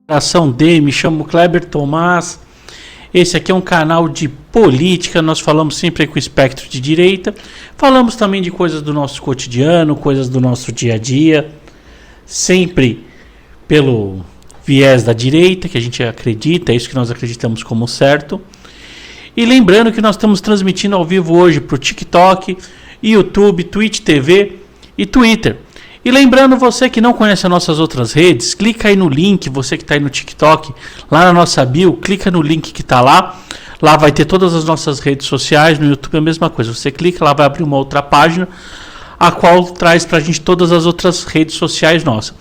Ação D, me chamo Kleber Tomás. Esse aqui é um canal de política. Nós falamos sempre com o espectro de direita. Falamos também de coisas do nosso cotidiano, coisas do nosso dia a dia, sempre pelo viés da direita, que a gente acredita, é isso que nós acreditamos como certo. E lembrando que nós estamos transmitindo ao vivo hoje para o TikTok, YouTube, Twitch TV e Twitter. E lembrando, você que não conhece as nossas outras redes, clica aí no link, você que está aí no TikTok, lá na nossa bio, clica no link que está lá. Lá vai ter todas as nossas redes sociais, no YouTube é a mesma coisa. Você clica, lá vai abrir uma outra página, a qual traz para a gente todas as outras redes sociais nossas.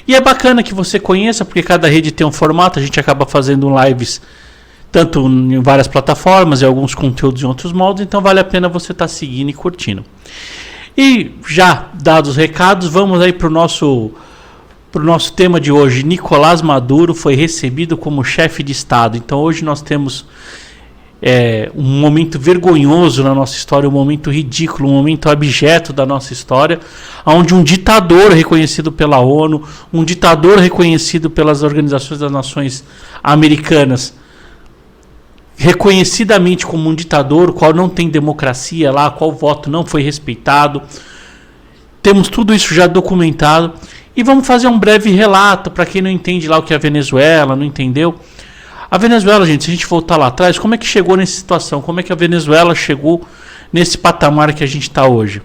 E é bacana que você conheça, porque cada rede tem um formato, a gente acaba fazendo lives tanto em várias plataformas e alguns conteúdos em outros modos, então vale a pena você estar seguindo e curtindo. E já dados os recados, vamos aí para o nosso tema de hoje. Nicolás Maduro foi recebido como chefe de Estado. Então hoje nós temos um momento vergonhoso na nossa história, um momento ridículo, um momento abjeto da nossa história, onde um ditador reconhecido pela ONU, um ditador reconhecido pelas Organizações das Nações Americanas, reconhecidamente como um ditador, o qual não tem democracia lá, qual voto não foi respeitado. Temos tudo isso já documentado. E vamos fazer um breve relato para quem não entende lá o que é a Venezuela, não entendeu. A Venezuela, gente, se a gente voltar lá atrás, como é que chegou nessa situação? Como é que a Venezuela chegou nesse patamar que a gente está hoje?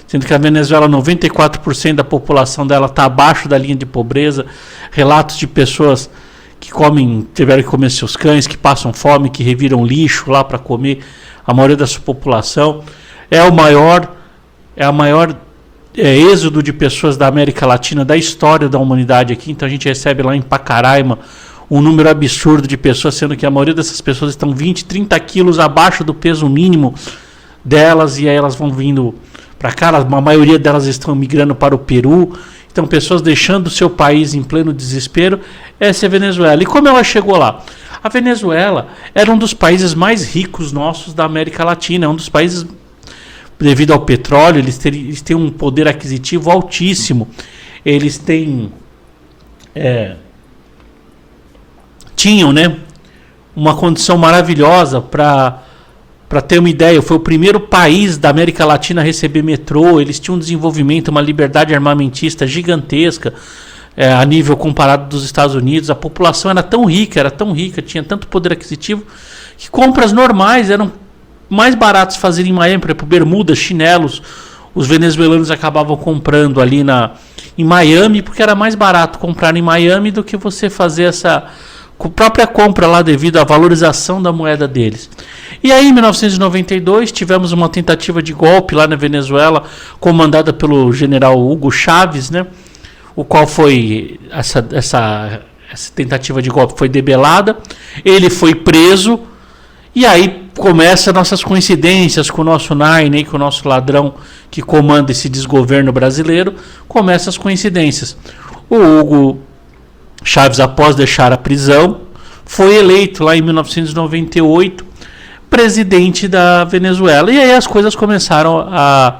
Sendo que a Venezuela, 94% da população dela está abaixo da linha de pobreza. Relatos de pessoas que tiveram que comer seus cães, que passam fome, que reviram lixo lá para comer a maioria da sua população. É a maior êxodo de pessoas da América Latina, da história da humanidade aqui. Então a gente recebe lá em Pacaraima um número absurdo de pessoas, sendo que a maioria dessas pessoas estão 20, 30 quilos abaixo do peso mínimo delas, e aí elas vão vindo para cá, a maioria delas estão migrando para o Peru. Então, pessoas deixando o seu país em pleno desespero. Essa é a Venezuela. E como ela chegou lá? A Venezuela era um dos países mais ricos nossos da América Latina. É um dos países, devido ao petróleo, eles têm um poder aquisitivo altíssimo. Eles tinham, né, uma condição maravilhosa para ter uma ideia. Foi o primeiro país da América Latina a receber metrô. Eles tinham um desenvolvimento, uma liberdade armamentista gigantesca a nível comparado dos Estados Unidos. A população era tão rica, tinha tanto poder aquisitivo, que compras normais eram mais baratas fazer em Miami. Por exemplo, bermudas, chinelos, os venezuelanos acabavam comprando ali em Miami, porque era mais barato comprar em Miami do que você fazer essa própria compra lá devido à valorização da moeda deles. E aí, em 1992, tivemos uma tentativa de golpe lá na Venezuela, comandada pelo general Hugo Chávez, né? O qual foi essa tentativa de golpe foi debelada. Ele foi preso. E aí começam nossas coincidências com o nosso Nine, com o nosso ladrão que comanda esse desgoverno brasileiro. Começam as coincidências. O Hugo Chávez, após deixar a prisão, foi eleito lá em 1998 presidente da Venezuela. E aí as coisas começaram a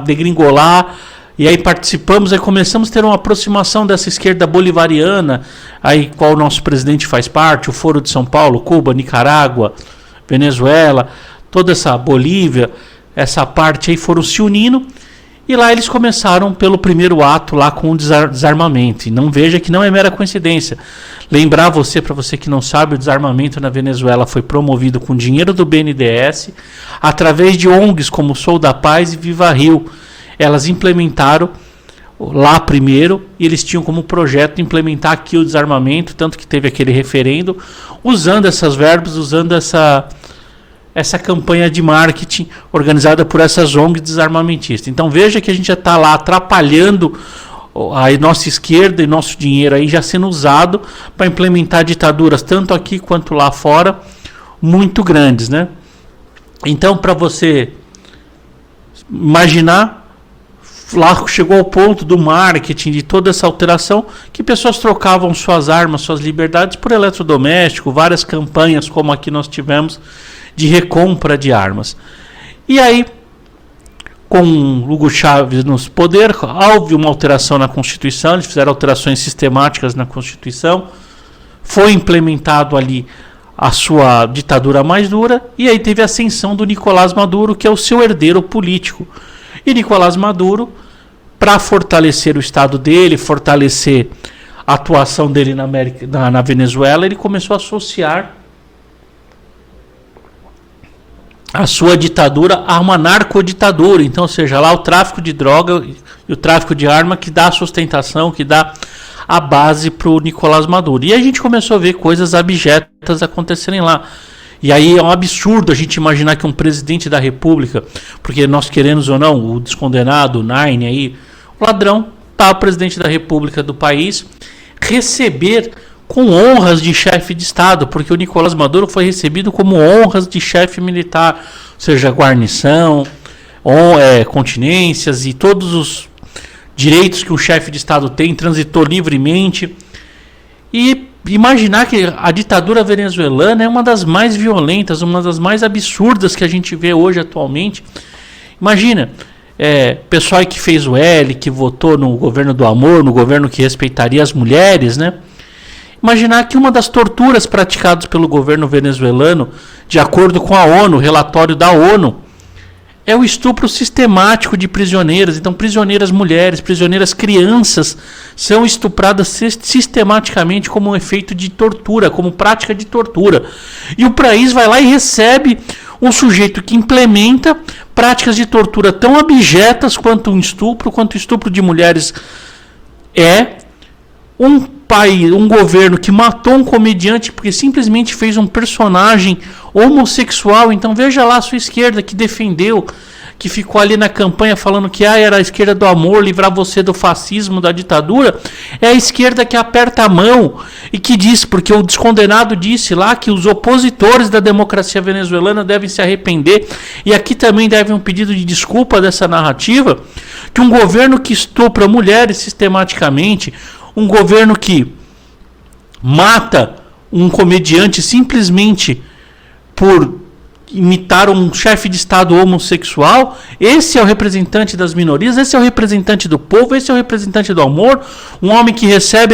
degringolar. E aí começamos a ter uma aproximação dessa esquerda bolivariana, aí qual o nosso presidente faz parte, o Foro de São Paulo, Cuba, Nicarágua, Venezuela, toda essa Bolívia, essa parte aí foram se unindo. E lá eles começaram pelo primeiro ato lá com o desarmamento. E não veja que não é mera coincidência. Lembrar para você que não sabe, o desarmamento na Venezuela foi promovido com dinheiro do BNDES, através de ONGs como Sou da Paz e Viva Rio. Elas implementaram lá primeiro, e eles tinham como projeto implementar aqui o desarmamento, tanto que teve aquele referendo, usando essas verbas, usando essa campanha de marketing organizada por essas ONGs desarmamentistas. Então veja que a gente já está lá atrapalhando a nossa esquerda e nosso dinheiro aí já sendo usado para implementar ditaduras, tanto aqui quanto lá fora, muito grandes, né? Então, para você imaginar, lá chegou ao ponto do marketing, de toda essa alteração, que pessoas trocavam suas armas, suas liberdades por eletrodoméstico, várias campanhas como aqui nós tivemos de recompra de armas. E aí com Hugo Chávez no poder, houve uma alteração na Constituição, eles fizeram alterações sistemáticas na Constituição, foi implementado ali a sua ditadura mais dura, e aí teve a ascensão do Nicolás Maduro, que é o seu herdeiro político. E Nicolás Maduro, para fortalecer o Estado dele, fortalecer a atuação dele na Venezuela, ele começou a associar a sua ditadura a uma narcoditadura. Então, ou seja, lá o tráfico de droga e o tráfico de arma que dá a sustentação, que dá a base para o Nicolás Maduro. E a gente começou a ver coisas abjetas acontecerem lá. E aí é um absurdo a gente imaginar que um presidente da República, porque nós queremos ou não, o descondenado, o Nine aí, o ladrão, tá o presidente da República do país, receber com honras de chefe de Estado, porque o Nicolás Maduro foi recebido como honras de chefe militar, ou seja, guarnição, continências e todos os direitos que um chefe de Estado tem, transitou livremente. E imaginar que a ditadura venezuelana é uma das mais violentas, uma das mais absurdas que a gente vê hoje atualmente. Imagina, pessoal que fez o L, que votou no governo do amor, no governo que respeitaria as mulheres, né? Imaginar que uma das torturas praticadas pelo governo venezuelano, de acordo com a ONU, relatório da ONU, é o estupro sistemático de prisioneiras. Então, prisioneiras mulheres, prisioneiras crianças são estupradas sistematicamente como um efeito de tortura, como prática de tortura. E o país vai lá e recebe um sujeito que implementa práticas de tortura tão abjetas quanto o estupro de mulheres é. Um governo que matou um comediante porque simplesmente fez um personagem homossexual. Então veja lá a sua esquerda que defendeu, que ficou ali na campanha falando que era a esquerda do amor, livrar você do fascismo, da ditadura. É a esquerda que aperta a mão e que diz, porque o descondenado disse lá que os opositores da democracia venezuelana devem se arrepender, e aqui também deve um pedido de desculpa dessa narrativa, que um governo que estupra mulheres sistematicamente, um governo que mata um comediante simplesmente por imitar um chefe de Estado homossexual, esse é o representante das minorias, esse é o representante do povo, esse é o representante do amor, um homem que recebe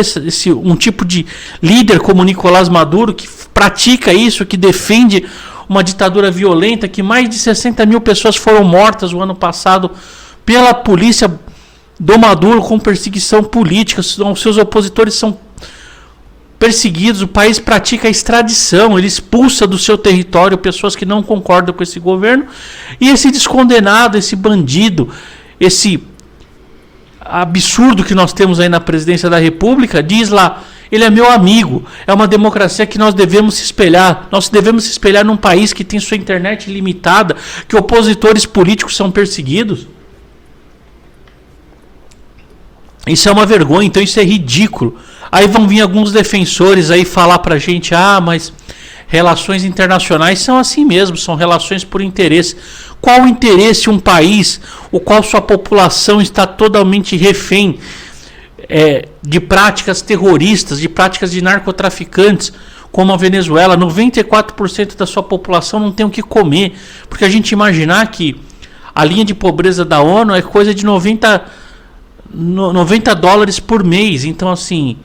um tipo de líder como Nicolás Maduro, que pratica isso, que defende uma ditadura violenta, que mais de 60 mil pessoas foram mortas o ano passado pela polícia do Maduro com perseguição política, seus opositores são perseguidos, o país pratica a extradição, ele expulsa do seu território pessoas que não concordam com esse governo, e esse descondenado, esse bandido, esse absurdo que nós temos aí na presidência da República, diz lá, ele é meu amigo, é uma democracia que nós devemos se espelhar num país que tem sua internet limitada, que opositores políticos são perseguidos. Isso é uma vergonha, então isso é ridículo. Aí vão vir alguns defensores aí falar pra gente, mas relações internacionais são assim mesmo, são relações por interesse. Qual o interesse um país, o qual sua população está totalmente refém de práticas terroristas, de práticas de narcotraficantes, como a Venezuela? 94% da sua população não tem o que comer, porque a gente imaginar que a linha de pobreza da ONU é coisa de 90 dólares por mês. Então, assim,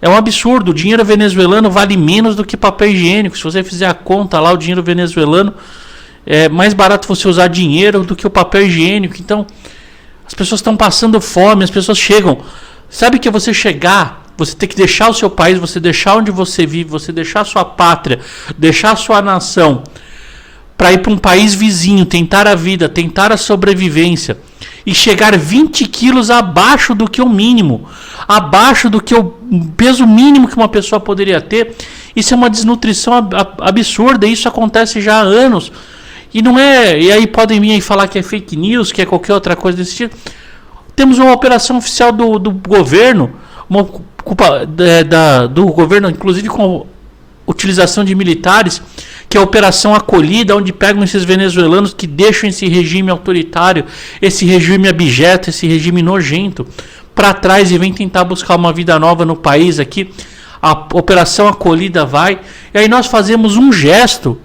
é um absurdo. O dinheiro venezuelano vale menos do que papel higiênico. Se você fizer a conta lá, o dinheiro venezuelano é mais barato você usar dinheiro do que o papel higiênico. Então, as pessoas estão passando fome, as pessoas chegam. Sabe que você chegar, você tem que deixar o seu país, você deixar onde você vive, você deixar a sua pátria, deixar a sua nação, para ir para um país vizinho, tentar a vida, tentar a sobrevivência, e chegar 20 quilos abaixo do que o mínimo, abaixo do que o peso mínimo que uma pessoa poderia ter. Isso é uma desnutrição absurda, e isso acontece já há anos. E não é. E aí podem vir aí falar que é fake news, que é qualquer outra coisa desse tipo. Temos uma operação oficial do governo, uma culpa do governo, inclusive com utilização de militares, que é a Operação Acolhida, onde pegam esses venezuelanos que deixam esse regime autoritário, esse regime abjeto, esse regime nojento para trás e vem tentar buscar uma vida nova no país aqui. A Operação Acolhida vai, e aí nós fazemos um gesto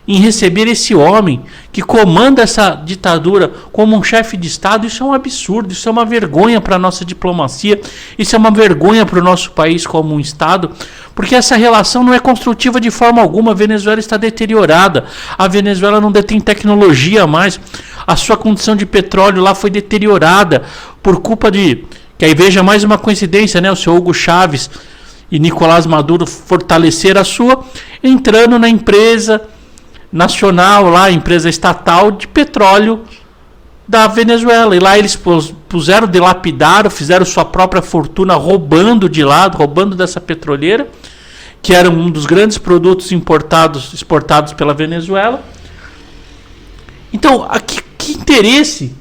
em receber esse homem que comanda essa ditadura como um chefe de Estado. Isso é um absurdo, isso é uma vergonha para a nossa diplomacia, isso é uma vergonha para o nosso país como um Estado, porque essa relação não é construtiva de forma alguma. A Venezuela está deteriorada, a Venezuela não detém tecnologia mais, a sua condição de petróleo lá foi deteriorada por culpa de... Que aí veja mais uma coincidência, né? O seu Hugo Chávez e Nicolás Maduro fortaleceram a sua, entrando na empresa nacional, lá, empresa estatal de petróleo da Venezuela. E lá eles puseram, dilapidaram, fizeram sua própria fortuna roubando de lá, roubando dessa petroleira, que era um dos grandes produtos exportados pela Venezuela. Então, que interesse,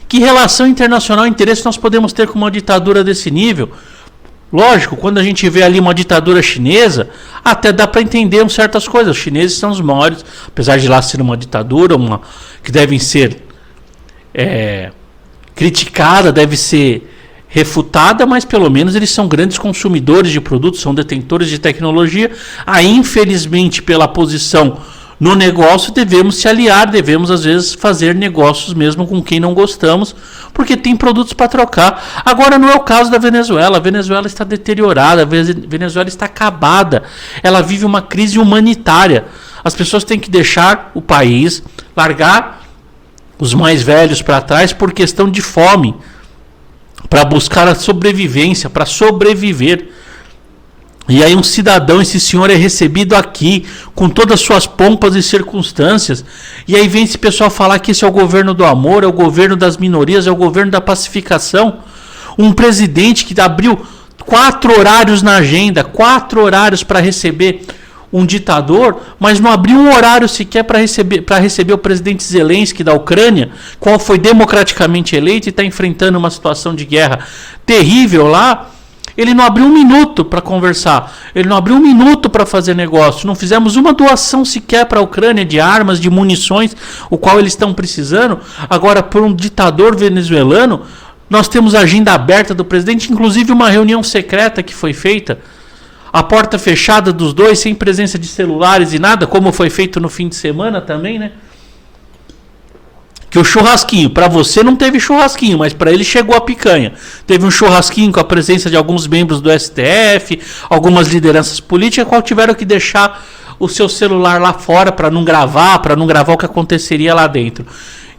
que relação internacional, interesse nós podemos ter com uma ditadura desse nível? Lógico, quando a gente vê ali uma ditadura chinesa, até dá para entender certas coisas. Os chineses são os maiores, apesar de lá ser uma ditadura, que devem ser criticada, deve ser refutada, mas pelo menos eles são grandes consumidores de produtos, são detentores de tecnologia. Aí, infelizmente, pela posição no negócio, devemos se aliar, devemos às vezes fazer negócios mesmo com quem não gostamos, porque tem produtos para trocar. Agora não é o caso da Venezuela. A Venezuela está deteriorada, a Venezuela está acabada, ela vive uma crise humanitária. As pessoas têm que deixar o país, largar os mais velhos para trás por questão de fome, para buscar a sobrevivência, para sobreviver. E aí um cidadão, esse senhor é recebido aqui com todas as suas pompas e circunstâncias, e aí vem esse pessoal falar que esse é o governo do amor, é o governo das minorias, é o governo da pacificação. Um presidente que abriu 4 horários na agenda, 4 horários para receber um ditador, mas não abriu um horário sequer para receber o presidente Zelensky da Ucrânia, qual foi democraticamente eleito e está enfrentando uma situação de guerra terrível lá. Ele não abriu um minuto para conversar, ele não abriu um minuto para fazer negócio, não fizemos uma doação sequer para a Ucrânia de armas, de munições, o qual eles estão precisando. Agora, por um ditador venezuelano, nós temos a agenda aberta do presidente, inclusive uma reunião secreta que foi feita, a porta fechada dos dois, sem presença de celulares e nada, como foi feito no fim de semana também, né? Que o churrasquinho, para você não teve churrasquinho, mas para ele chegou a picanha. Teve um churrasquinho com a presença de alguns membros do STF, algumas lideranças políticas, qual tiveram que deixar o seu celular lá fora para não gravar o que aconteceria lá dentro.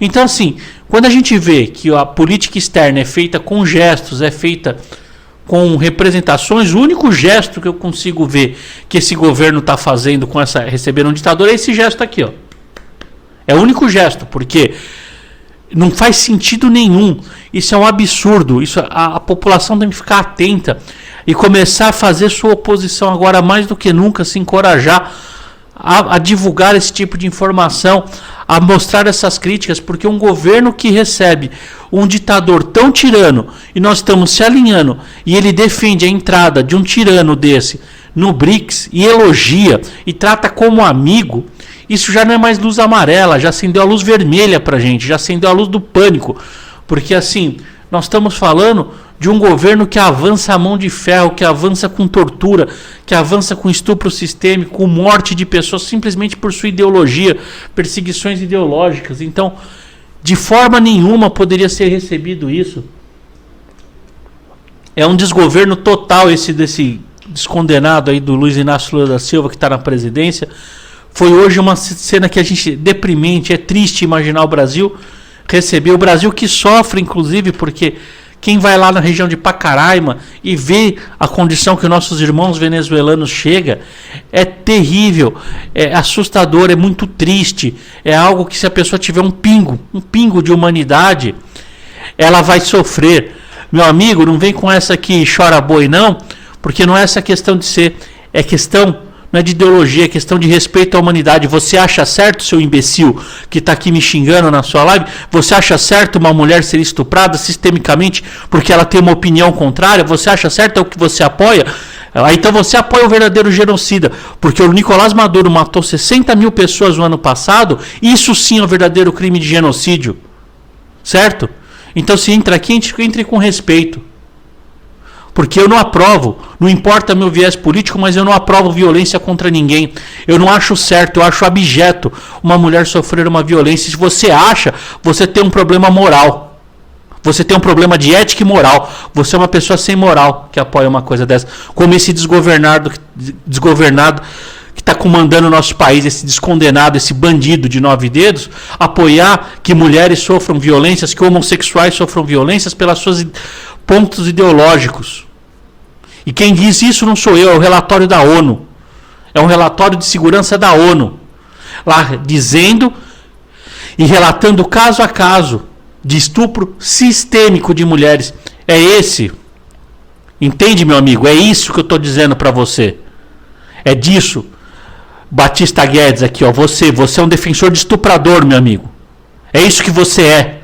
Então, assim, quando a gente vê que a política externa é feita com gestos, é feita com representações, o único gesto que eu consigo ver que esse governo está fazendo com essa receber um ditador é esse gesto aqui, ó. É o único gesto, porque não faz sentido nenhum. Isso é um absurdo. Isso, a população tem que ficar atenta e começar a fazer sua oposição agora mais do que nunca, se encorajar a divulgar esse tipo de informação, a mostrar essas críticas, porque um governo que recebe um ditador tão tirano, e nós estamos se alinhando, e ele defende a entrada de um tirano desse no BRICS, e elogia, e trata como amigo, isso já não é mais luz amarela, já acendeu a luz vermelha pra gente, já acendeu a luz do pânico, porque assim, nós estamos falando de um governo que avança a mão de ferro, que avança com tortura, que avança com estupro sistêmico, com morte de pessoas simplesmente por sua ideologia, perseguições ideológicas. Então, de forma nenhuma poderia ser recebido isso. É um desgoverno total esse desse descondenado aí do Luiz Inácio Lula da Silva, que está na presidência. Foi hoje uma cena que a gente deprimente, é triste imaginar o Brasil receber, o Brasil que sofre inclusive porque quem vai lá na região de Pacaraima e vê a condição que nossos irmãos venezuelanos chegam, é terrível, é assustador, é muito triste, é algo que se a pessoa tiver um pingo de humanidade, ela vai sofrer. Meu amigo, não vem com essa que chora boi não, porque não é essa questão de ser, é questão, não é de ideologia, é questão de respeito à humanidade. Você acha certo, seu imbecil, que está aqui me xingando na sua live? Você acha certo uma mulher ser estuprada sistemicamente porque ela tem uma opinião contrária? Você acha certo? É o que você apoia? Então você apoia o verdadeiro genocida, porque o Nicolás Maduro matou 60 mil pessoas no ano passado, isso sim é o verdadeiro crime de genocídio, certo? Então se entra aqui, entre com respeito. Porque eu não aprovo, não importa meu viés político, mas eu não aprovo violência contra ninguém. Eu não acho certo, eu acho abjeto uma mulher sofrer uma violência. Se você acha, você tem um problema moral. Você tem um problema de ética e moral. Você é uma pessoa sem moral que apoia uma coisa dessa. Como esse desgovernado que está comandando o nosso país, esse descondenado, esse bandido de 9 dedos, apoiar que mulheres sofram violências, que homossexuais sofram violências pelas suas pontos ideológicos. E quem diz isso não sou eu, é o relatório da ONU. É um relatório de segurança da ONU. Lá dizendo e relatando caso a caso de estupro sistêmico de mulheres. É esse. Entende, meu amigo? É isso que eu estou dizendo para você. É disso. Batista Guedes aqui, ó. Você é um defensor de estuprador, meu amigo. É isso que você é.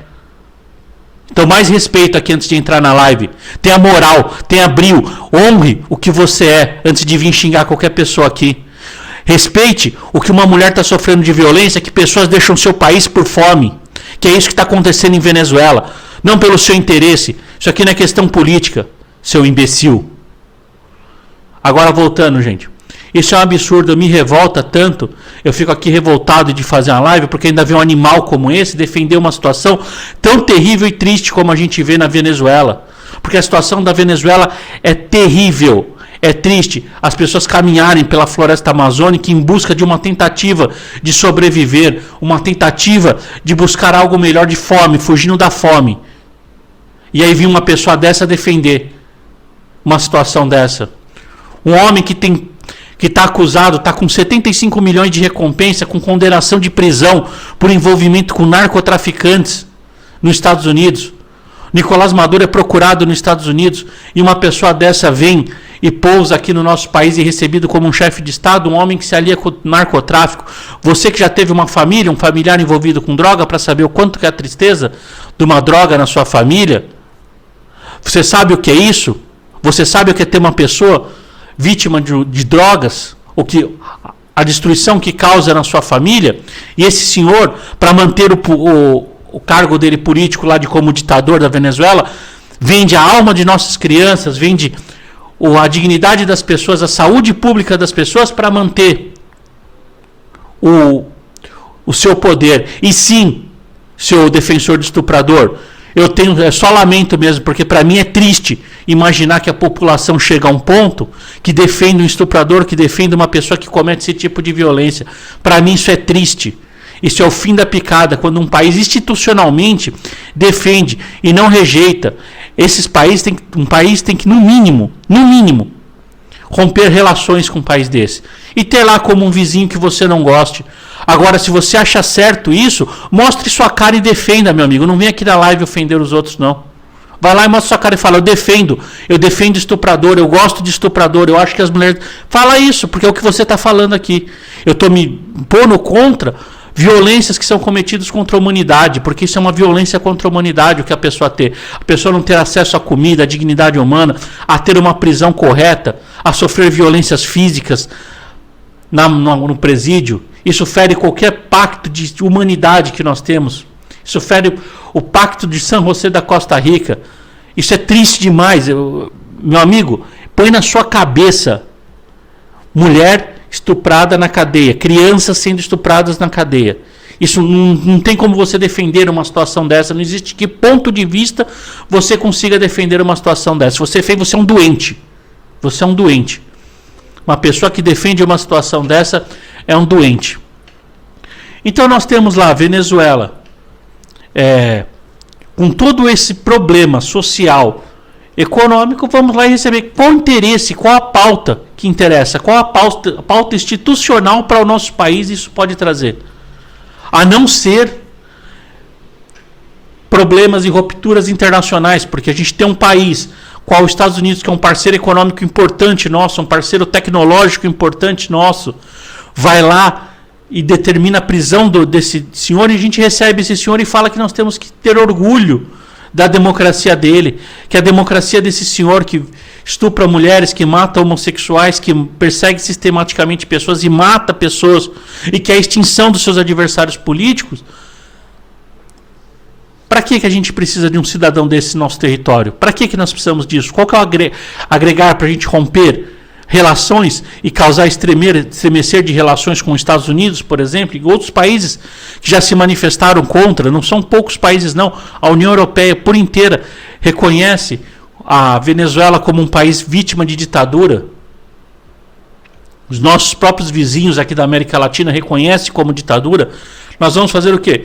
Então, mais respeito aqui antes de entrar na live. Tenha moral, tenha brio, honre o que você é antes de vir xingar qualquer pessoa aqui. Respeite o que uma mulher está sofrendo de violência, que pessoas deixam seu país por fome. Que é isso que está acontecendo em Venezuela. Não pelo seu interesse. Isso aqui não é questão política, seu imbecil. Agora voltando, gente. Isso é um absurdo, me revolta tanto. Eu fico aqui revoltado de fazer uma live, porque ainda vê um animal como esse defender uma situação tão terrível e triste como a gente vê na Venezuela. Porque a situação da Venezuela é terrível, é triste. As pessoas caminharem pela floresta amazônica em busca de uma tentativa de sobreviver, uma tentativa de buscar algo melhor de fome, fugindo da fome. E aí vir uma pessoa dessa defender uma situação dessa. Um homem que está acusado, está com 75 milhões de recompensa, com condenação de prisão por envolvimento com narcotraficantes nos Estados Unidos. Nicolás Maduro é procurado nos Estados Unidos e uma pessoa dessa vem e pousa aqui no nosso país e é recebido como um chefe de Estado, um homem que se alia com o narcotráfico. Você que já teve uma família, um familiar envolvido com droga, para saber o quanto que é a tristeza de uma droga na sua família. Você sabe o que é isso? Você sabe o que é ter uma pessoa vítima de drogas, a destruição que causa na sua família? E esse senhor, para manter o cargo dele político lá de como ditador da Venezuela, vende a alma de nossas crianças, vende a dignidade das pessoas, a saúde pública das pessoas para manter o seu poder. E sim, seu defensor de estuprador, eu só lamento mesmo, porque para mim é triste imaginar que a população chega a um ponto que defende um estuprador, que defende uma pessoa que comete esse tipo de violência. Para mim isso é triste. Isso é o fim da picada, quando um país institucionalmente defende e não rejeita. Um país tem que, no mínimo, romper relações com um país desse. E ter lá como um vizinho que você não goste. Agora, se você acha certo isso, mostre sua cara e defenda, meu amigo. Não vem aqui na live ofender os outros, não. Vai lá e mostra sua cara e fala, eu defendo estuprador, eu gosto de estuprador, eu acho que as mulheres... Fala isso, porque é o que você está falando aqui. Eu estou me pondo contra violências que são cometidas contra a humanidade, porque isso é uma violência contra a humanidade o que a pessoa ter. A pessoa não ter acesso à comida, à dignidade humana, a ter uma prisão correta, a sofrer violências físicas no presídio. Isso fere qualquer pacto de humanidade que nós temos. Isso fere o pacto de San José da Costa Rica. Isso é triste demais. Meu amigo, põe na sua cabeça mulher estuprada na cadeia, crianças sendo estupradas na cadeia. Isso não tem como você defender uma situação dessa. Não existe que ponto de vista você consiga defender uma situação dessa. Você é um doente. Você é um doente. Uma pessoa que defende uma situação dessa é um doente. Então nós temos lá a Venezuela, com todo esse problema social, econômico. Vamos lá e receber qual o interesse, qual a pauta que interessa, qual a pauta institucional para o nosso país isso pode trazer. A não ser problemas e rupturas internacionais, porque a gente tem um país, qual os Estados Unidos, que é um parceiro econômico importante nosso, um parceiro tecnológico importante nosso, vai lá e determina a prisão desse senhor, e a gente recebe esse senhor e fala que nós temos que ter orgulho da democracia dele, que a democracia desse senhor que estupra mulheres, que mata homossexuais, que persegue sistematicamente pessoas e mata pessoas, e que é a extinção dos seus adversários políticos, Para que a gente precisa de um cidadão desse no nosso território? Para que nós precisamos disso? Qual que é o agregar para a gente romper relações e causar estremecer de relações com os Estados Unidos, por exemplo, e outros países que já se manifestaram contra? Não são poucos países, não. A União Europeia por inteira reconhece a Venezuela como um país vítima de ditadura. Os nossos próprios vizinhos aqui da América Latina reconhecem como ditadura. Nós vamos fazer o quê?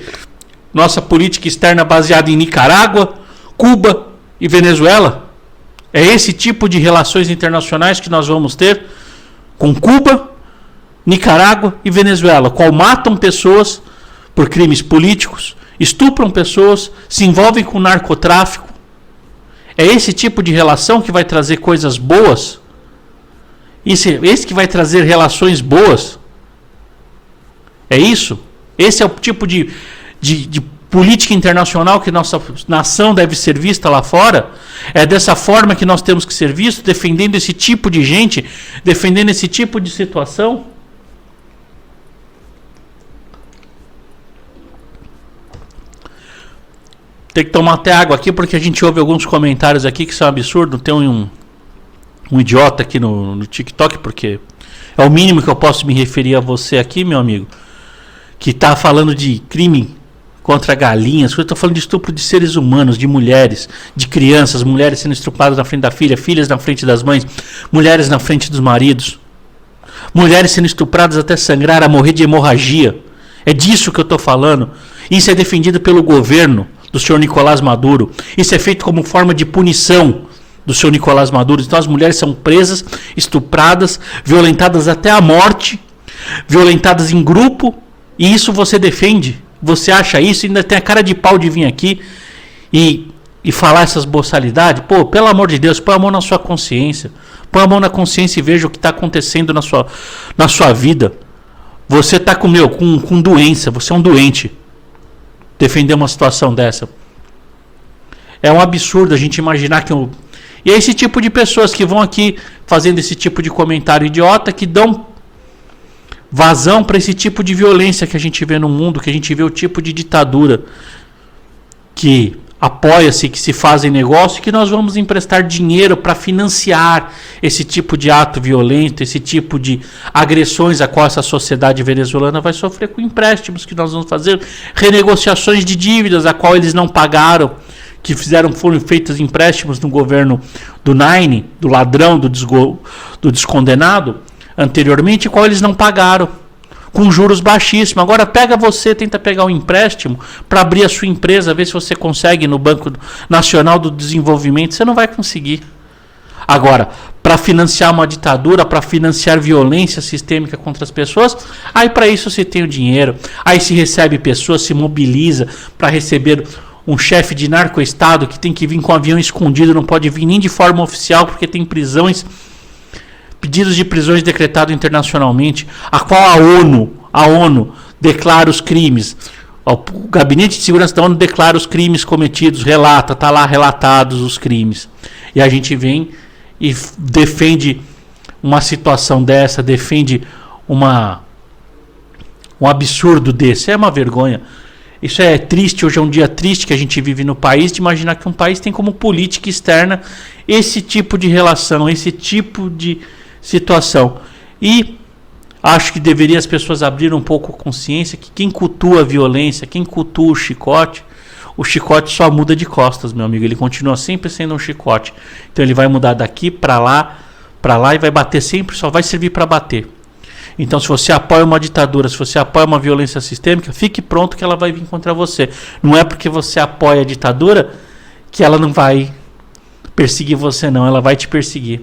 Nossa política externa baseada em Nicarágua, Cuba e Venezuela? É esse tipo de relações internacionais que nós vamos ter com Cuba, Nicarágua e Venezuela, qual matam pessoas por crimes políticos, estupram pessoas, se envolvem com narcotráfico? É esse tipo de relação que vai trazer coisas boas? Esse que vai trazer relações boas? É isso? Esse é o tipo de política internacional que nossa nação deve ser vista lá fora? É dessa forma que nós temos que ser vistos, defendendo esse tipo de gente, defendendo esse tipo de situação? Tem que tomar até água aqui, porque a gente ouve alguns comentários aqui que são absurdos. Tem um idiota aqui no TikTok, porque é o mínimo que eu posso me referir a você aqui, meu amigo, que está falando de crime contra galinhas. Eu estou falando de estupro de seres humanos, de mulheres, de crianças, mulheres sendo estupradas na frente da filha, filhas na frente das mães, mulheres na frente dos maridos, mulheres sendo estupradas até sangrar, a morrer de hemorragia. É disso que eu estou falando. Isso é defendido pelo governo do senhor Nicolás Maduro. Isso é feito como forma de punição do senhor Nicolás Maduro. Então as mulheres são presas, estupradas, violentadas até a morte, violentadas em grupo, e isso você defende? Você acha isso? Ainda tem a cara de pau de vir aqui e falar essas boçalidades? Pô, pelo amor de Deus, põe a mão na sua consciência. Põe a mão na consciência e veja o que está acontecendo na sua vida. Você está com doença, você é um doente. Defender uma situação dessa. É um absurdo a gente imaginar que... E é esse tipo de pessoas que vão aqui fazendo esse tipo de comentário idiota, que dão vazão para esse tipo de violência que a gente vê no mundo, que a gente vê o tipo de ditadura que apoia-se, que se fazem negócio, que nós vamos emprestar dinheiro para financiar esse tipo de ato violento, esse tipo de agressões a qual essa sociedade venezuelana vai sofrer com empréstimos que nós vamos fazer, renegociações de dívidas a qual eles não pagaram, que foram feitos empréstimos no governo do Nine, do ladrão, do descondenado, anteriormente, qual eles não pagaram, com juros baixíssimos. Agora tenta pegar um empréstimo para abrir a sua empresa, ver se você consegue no Banco Nacional do Desenvolvimento. Você não vai conseguir. Agora, para financiar uma ditadura, para financiar violência sistêmica contra as pessoas, aí para isso se tem o dinheiro, aí se recebe pessoas, se mobiliza para receber um chefe de narcoestado que tem que vir com um avião escondido, não pode vir nem de forma oficial, porque tem pedidos de prisões decretados internacionalmente, a qual a ONU declara os crimes. O Gabinete de Segurança da ONU declara os crimes cometidos, está lá relatados os crimes. E a gente vem e defende uma situação dessa, defende um absurdo desse. É uma vergonha. Isso é triste, hoje é um dia triste que a gente vive no país, de imaginar que um país tem como política externa esse tipo de relação, esse tipo de situação. E acho que deveria as pessoas abrir um pouco a consciência que quem cultua a violência, quem cultua o chicote só muda de costas, meu amigo. Ele continua sempre sendo um chicote. Então ele vai mudar daqui para lá e vai bater sempre, só vai servir para bater. Então se você apoia uma ditadura, se você apoia uma violência sistêmica, fique pronto que ela vai vir contra você. Não é porque você apoia a ditadura que ela não vai perseguir você, não. Ela vai te perseguir.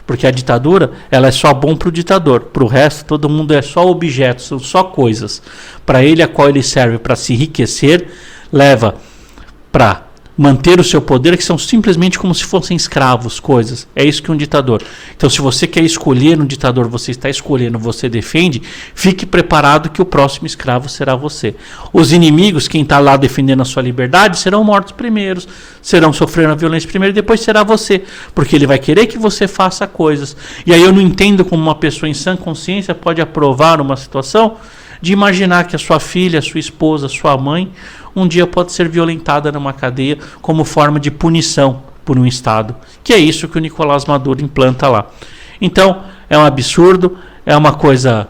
Porque a ditadura, ela é só bom para o ditador. Para o resto, todo mundo é só objetos, são só coisas. Para ele, a qual ele serve para se enriquecer, leva para manter o seu poder, que são simplesmente como se fossem escravos, coisas. É isso que um ditador. Então, se você quer escolher um ditador, você está escolhendo, você defende, fique preparado que o próximo escravo será você. Os inimigos, quem está lá defendendo a sua liberdade, serão mortos primeiros, serão sofrendo a violência primeiro, e depois será você, porque ele vai querer que você faça coisas. E aí eu não entendo como uma pessoa em sã consciência pode aprovar uma situação de imaginar que a sua filha, a sua esposa, a sua mãe, um dia pode ser violentada numa cadeia como forma de punição por um Estado, que é isso que o Nicolás Maduro implanta lá. Então, é um absurdo, é uma coisa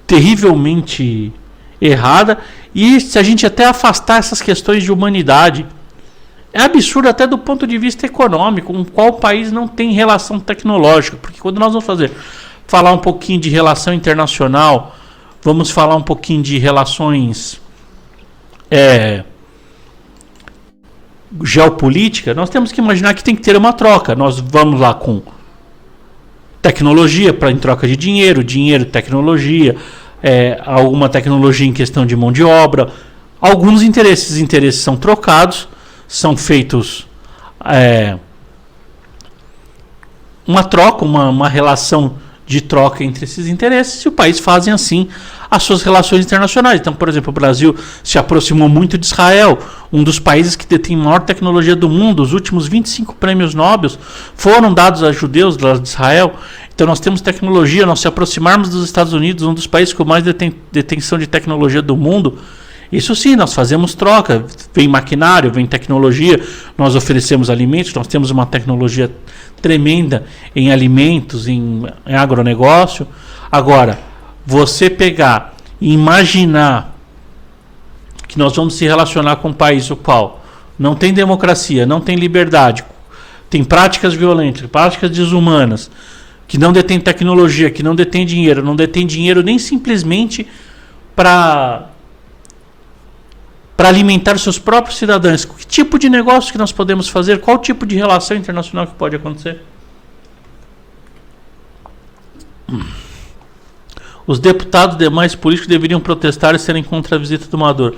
terrivelmente errada, e se a gente até afastar essas questões de humanidade, é absurdo até do ponto de vista econômico, com qual país não tem relação tecnológica, porque quando nós vamos falar um pouquinho de relação internacional, vamos falar um pouquinho de relações geopolítica, nós temos que imaginar que tem que ter uma troca. Nós vamos lá com tecnologia em troca de dinheiro, tecnologia, alguma tecnologia em questão de mão de obra. Alguns interesses são trocados, são feitos uma troca, uma relação de troca entre esses interesses, e o país fazem assim as suas relações internacionais. Então, por exemplo, o Brasil se aproximou muito de Israel, um dos países que detém maior tecnologia do mundo. Os últimos 25 prêmios Nobel foram dados a judeus de Israel. Então nós temos tecnologia, nós se aproximarmos dos Estados Unidos, um dos países com mais detenção de tecnologia do mundo. Isso sim, nós fazemos troca, vem maquinário, vem tecnologia, nós oferecemos alimentos, nós temos uma tecnologia tremenda em alimentos, em agronegócio. Agora, você pegar e imaginar que nós vamos se relacionar com um país o qual não tem democracia, não tem liberdade, tem práticas violentas, práticas desumanas, que não detém tecnologia, que não detém dinheiro nem simplesmente para alimentar seus próprios cidadãos. Que tipo de negócio que nós podemos fazer? Qual tipo de relação internacional que pode acontecer? Os deputados e demais políticos deveriam protestar e serem contra a visita do Maduro.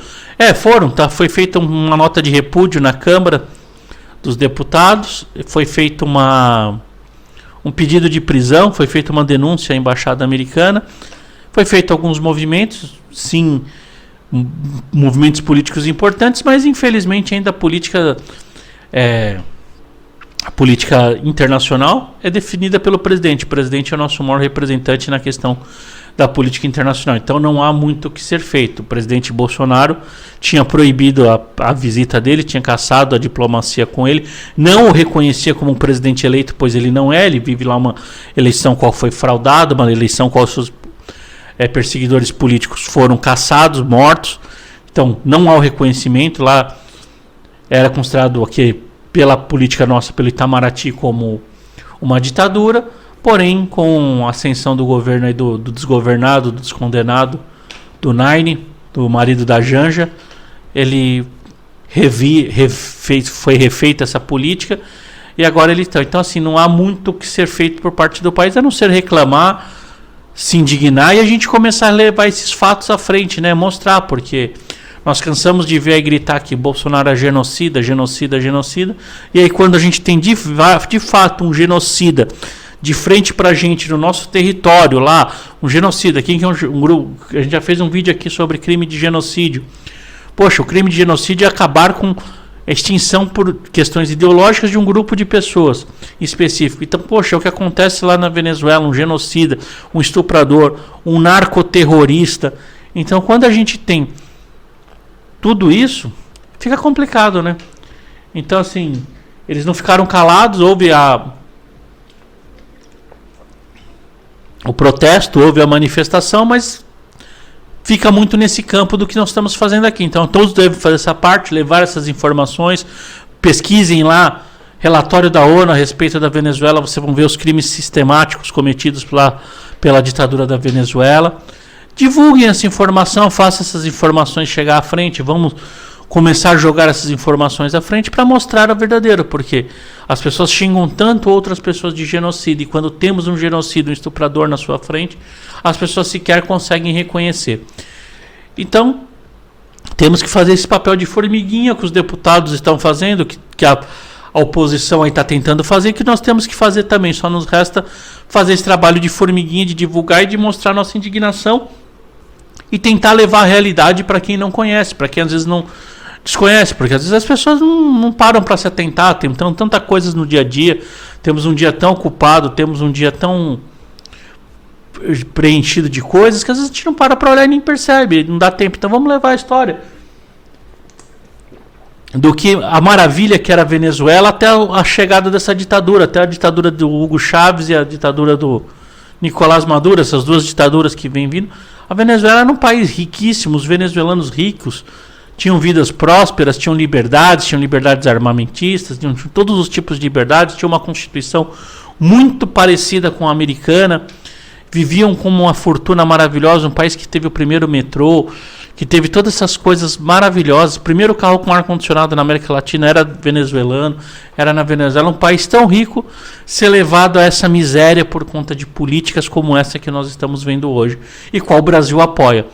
Foi feita uma nota de repúdio na Câmara dos Deputados, foi feito um pedido de prisão, foi feita uma denúncia à Embaixada Americana, foi feito alguns movimentos, sim, movimentos políticos importantes, mas infelizmente ainda a política internacional é definida pelo presidente. O presidente é o nosso maior representante na questão da política internacional. Então não há muito o que ser feito. O presidente Bolsonaro tinha proibido a visita dele, tinha cassado a diplomacia com ele, não o reconhecia como um presidente eleito, pois ele não é. Ele vive lá uma eleição qual foi fraudada, uma eleição qual seus perseguidores políticos foram caçados, mortos. Então não há o reconhecimento. Lá era considerado aqui pela política nossa, pelo Itamaraty, como uma ditadura. Porém, com a ascensão do governo aí do desgovernado, do descondenado, do Naine, do marido da Janja, ele foi refeita essa política, e agora ele está. Então, assim, não há muito o que ser feito por parte do país, a não ser reclamar, se indignar e a gente começar a levar esses fatos à frente, né? Mostrar, porque nós cansamos de ver e gritar que Bolsonaro é genocida, e aí quando a gente tem de fato um genocida de frente pra gente no nosso território lá, um genocida, aqui que é um grupo, a gente já fez um vídeo aqui sobre crime de genocídio. Poxa, o crime de genocídio é acabar com a extinção por questões ideológicas de um grupo de pessoas específico. Então, poxa, é o que acontece lá na Venezuela, um genocida, um estuprador, um narcoterrorista. Então, quando a gente tem tudo isso, fica complicado, né? Então, assim, eles não ficaram calados, houve o protesto, houve a manifestação, mas fica muito nesse campo do que nós estamos fazendo aqui. Então todos devem fazer essa parte, levar essas informações, pesquisem lá, relatório da ONU a respeito da Venezuela, vocês vão ver os crimes sistemáticos cometidos pela ditadura da Venezuela. Divulguem essa informação, façam essas informações chegar à frente, vamos começar a jogar essas informações à frente para mostrar o verdadeiro, porque as pessoas xingam tanto outras pessoas de genocídio, e quando temos um genocídio, um estuprador na sua frente, as pessoas sequer conseguem reconhecer. Então, temos que fazer esse papel de formiguinha que os deputados estão fazendo, que a oposição aí está tentando fazer, que nós temos que fazer também. Só nos resta fazer esse trabalho de formiguinha, de divulgar e de mostrar nossa indignação e tentar levar a realidade para quem não conhece, para quem às vezes não desconhece, porque às vezes as pessoas não param para se atentar. Tem tanta coisas no dia a dia, temos um dia tão ocupado, temos um dia tão preenchido de coisas que às vezes a gente não para olhar e nem percebe, não dá tempo. Então vamos levar a história. do que a maravilha que era a Venezuela até a chegada dessa ditadura, até a ditadura do Hugo Chávez e a ditadura do Nicolás Maduro, essas duas ditaduras que vêm vindo. A Venezuela era um país riquíssimo, os venezuelanos ricos tinham vidas prósperas, tinham liberdades armamentistas, tinham todos os tipos de liberdades, tinha uma constituição muito parecida com a americana, viviam com uma fortuna maravilhosa, um país que teve o primeiro metrô, que teve todas essas coisas maravilhosas. O primeiro carro com ar-condicionado na América Latina era venezuelano, era na Venezuela. Um país tão rico ser levado a essa miséria por conta de políticas como essa que nós estamos vendo hoje e qual o Brasil apoia.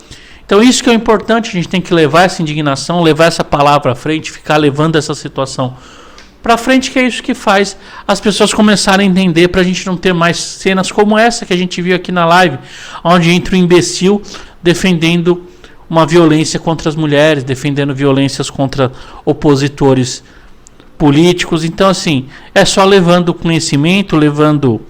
Então isso que é importante, a gente tem que levar essa indignação, levar essa palavra à frente, ficar levando essa situação para frente, que é isso que faz as pessoas começarem a entender, para a gente não ter mais cenas como essa que a gente viu aqui na live, onde entra um imbecil defendendo uma violência contra as mulheres, defendendo violências contra opositores políticos. Então, assim, é só levando conhecimento, levando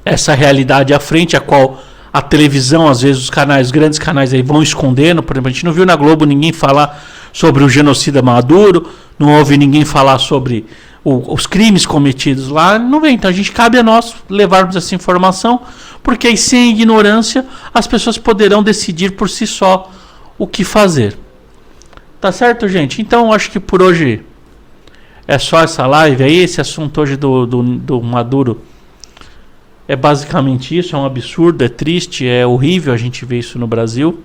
essa realidade à frente, a qual a televisão, às vezes, os grandes canais aí vão escondendo. Por exemplo, a gente não viu na Globo ninguém falar sobre o genocida Maduro, não houve ninguém falar sobre os crimes cometidos lá, não vem. Então cabe a nós levarmos essa informação, porque aí sem ignorância as pessoas poderão decidir por si só o que fazer. Tá certo, gente? Então acho que por hoje é só essa live aí. Esse assunto hoje do Maduro é basicamente isso, é um absurdo, é triste, é horrível a gente ver isso no Brasil,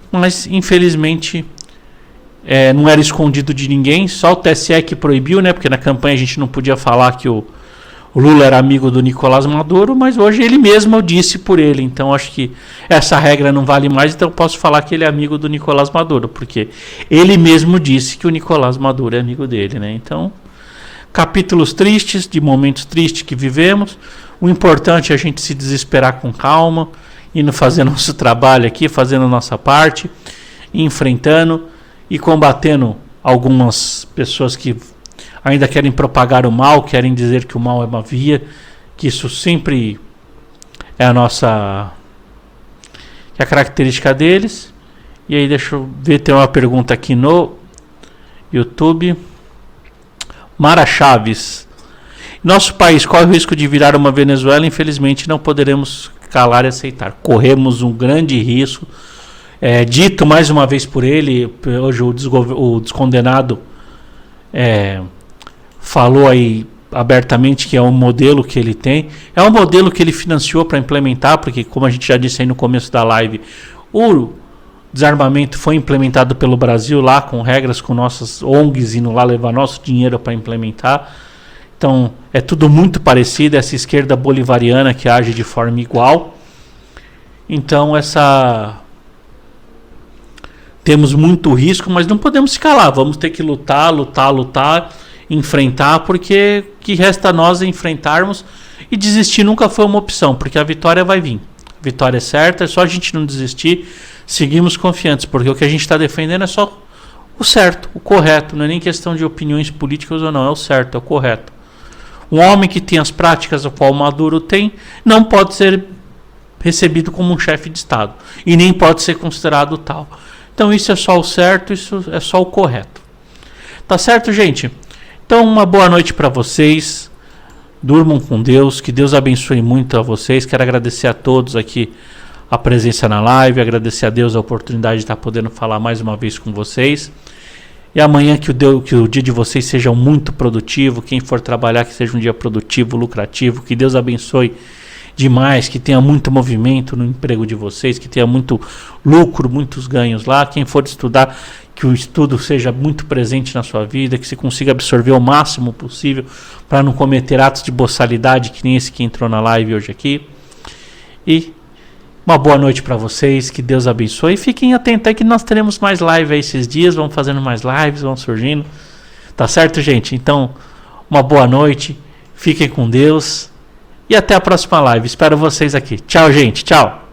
mas infelizmente não era escondido de ninguém, só o TSE que proibiu, né? Porque na campanha a gente não podia falar que o Lula era amigo do Nicolás Maduro, mas hoje ele mesmo disse por ele. Então acho que essa regra não vale mais, então eu posso falar que ele é amigo do Nicolás Maduro, porque ele mesmo disse que o Nicolás Maduro é amigo dele, né? Então, capítulos tristes, de momentos tristes que vivemos. O importante é a gente se desesperar com calma, indo fazer nosso trabalho aqui, fazendo nossa parte, enfrentando e combatendo algumas pessoas que ainda querem propagar o mal, querem dizer que o mal é uma via, que isso sempre é a característica deles. E aí deixa eu ver, tem uma pergunta aqui no YouTube. Mara Chaves: nosso país corre o risco de virar uma Venezuela? Infelizmente não poderemos calar e aceitar. Corremos um grande risco. Dito mais uma vez por ele, hoje o descondenado falou aí abertamente que é um modelo que ele tem, é um modelo que ele financiou para implementar, porque como a gente já disse aí no começo da live, o desarmamento foi implementado pelo Brasil lá com regras, com nossas ONGs indo lá levar nosso dinheiro para implementar. Então é tudo muito parecido, essa esquerda bolivariana que age de forma igual. Então temos muito risco, mas não podemos se calar. Vamos ter que lutar, enfrentar, porque o que resta a nós é enfrentarmos, e desistir nunca foi uma opção, porque a vitória vai vir. A vitória é certa, é só a gente não desistir, seguimos confiantes, porque o que a gente está defendendo é só o certo, o correto, não é nem questão de opiniões políticas ou não, é o certo, é o correto. Um homem que tem as práticas a qual o Maduro tem, não pode ser recebido como um chefe de Estado, e nem pode ser considerado tal. Então isso é só o certo, isso é só o correto. Tá certo, gente? Então uma boa noite para vocês. Durmam com Deus, que Deus abençoe muito a vocês. Quero agradecer a todos aqui a presença na live, agradecer a Deus a oportunidade de estar podendo falar mais uma vez com vocês. E amanhã que o dia de vocês seja muito produtivo. Quem for trabalhar, que seja um dia produtivo, lucrativo. Que Deus abençoe demais, que tenha muito movimento no emprego de vocês, que tenha muito lucro, muitos ganhos lá. Quem for estudar, que o estudo seja muito presente na sua vida, que você consiga absorver o máximo possível para não cometer atos de boçalidade que nem esse que entrou na live hoje aqui. E uma boa noite para vocês, que Deus abençoe. E fiquem atentos aí que nós teremos mais live aí esses dias, vamos fazendo mais lives, vão surgindo. Tá certo, gente? Então, uma boa noite, fiquem com Deus. E até a próxima live. Espero vocês aqui. Tchau, gente. Tchau.